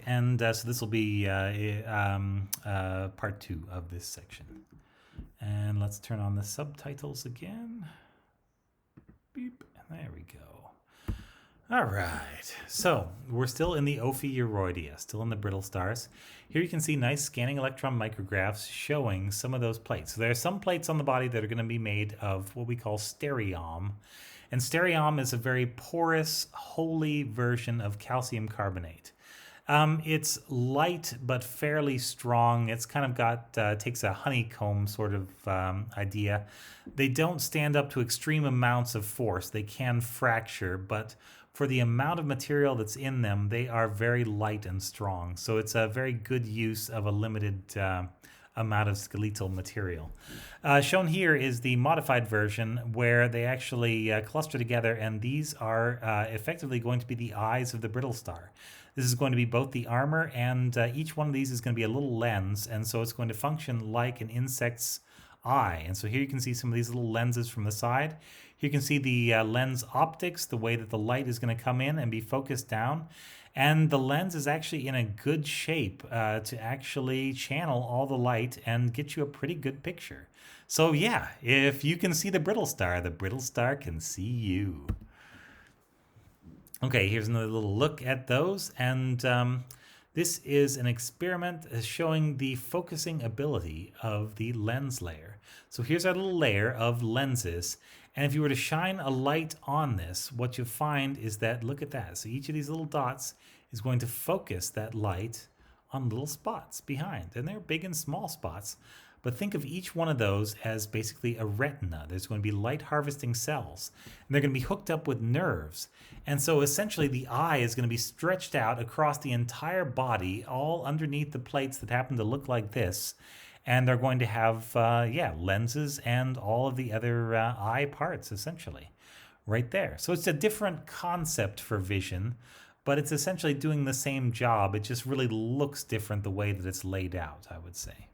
and so this will be part 2 of this section. And let's turn on the subtitles again. Beep. There we go. All right, so we're still in the Ophiuroidea, still in the brittle stars. Here you can see nice scanning electron micrographs showing some of those plates. So there are some plates on the body that are going to be made of what we call stereom. And stereom is a very porous, holy version of calcium carbonate. It's light but fairly strong. It's kind of got, takes a honeycomb sort of idea. They don't stand up to extreme amounts of force. They can fracture, but for the amount of material that's in them, they are very light and strong. So it's a very good use of a limited amount of skeletal material. Shown here is the modified version where they actually cluster together, and these are effectively going to be the eyes of the brittle star. This is going to be both the armor, and each one of these is going to be a little lens, and so it's going to function like an insect's eye. And so here you can see some of these little lenses from the side. Here you can see the lens optics, the way that the light is going to come in and be focused down. And the lens is actually in a good shape to actually channel all the light and get you a pretty good picture. So yeah, if you can see the brittle star can see you. Okay, here's another little look at those, and this is an experiment showing the focusing ability of the lens layer. So here's our little layer of lenses, and if you were to shine a light on this, what you'll find is that, look at that. So each of these little dots is going to focus that light on little spots behind, and they're big and small spots. But think of each one of those as basically a retina. There's going to be light harvesting cells, and they're going to be hooked up with nerves. And so essentially the eye is going to be stretched out across the entire body, all underneath the plates that happen to look like this. And they're going to have, lenses and all of the other eye parts, essentially, right there. So it's a different concept for vision, but it's essentially doing the same job. It just really looks different the way that it's laid out, I would say.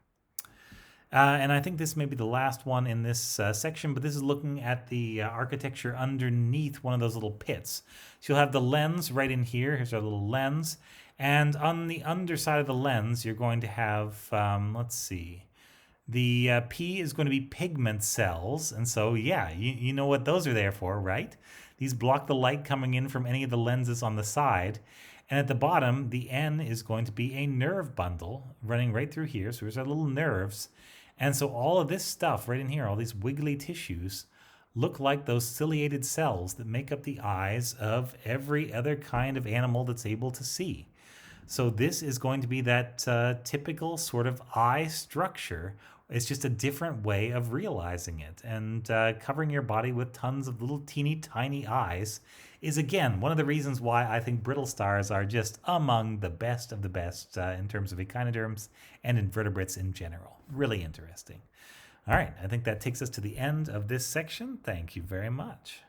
And I think this may be the last one in this section, but this is looking at the architecture underneath one of those little pits. So you'll have the lens right in here. Here's our little lens. And on the underside of the lens, you're going to have, let's see, the P is going to be pigment cells. And so, yeah, you know what those are there for, right? These block the light coming in from any of the lenses on the side. And at the bottom, the N is going to be a nerve bundle running right through here. So here's our little nerves. And so all of this stuff right in here, all these wiggly tissues, look like those ciliated cells that make up the eyes of every other kind of animal that's able to see. So this is going to be that typical sort of eye structure. It's just a different way of realizing it. And covering your body with tons of little teeny tiny eyes is, again, one of the reasons why I think brittle stars are just among the best of the best in terms of echinoderms and invertebrates in general. Really interesting. All right, I think that takes us to the end of this section. Thank you very much.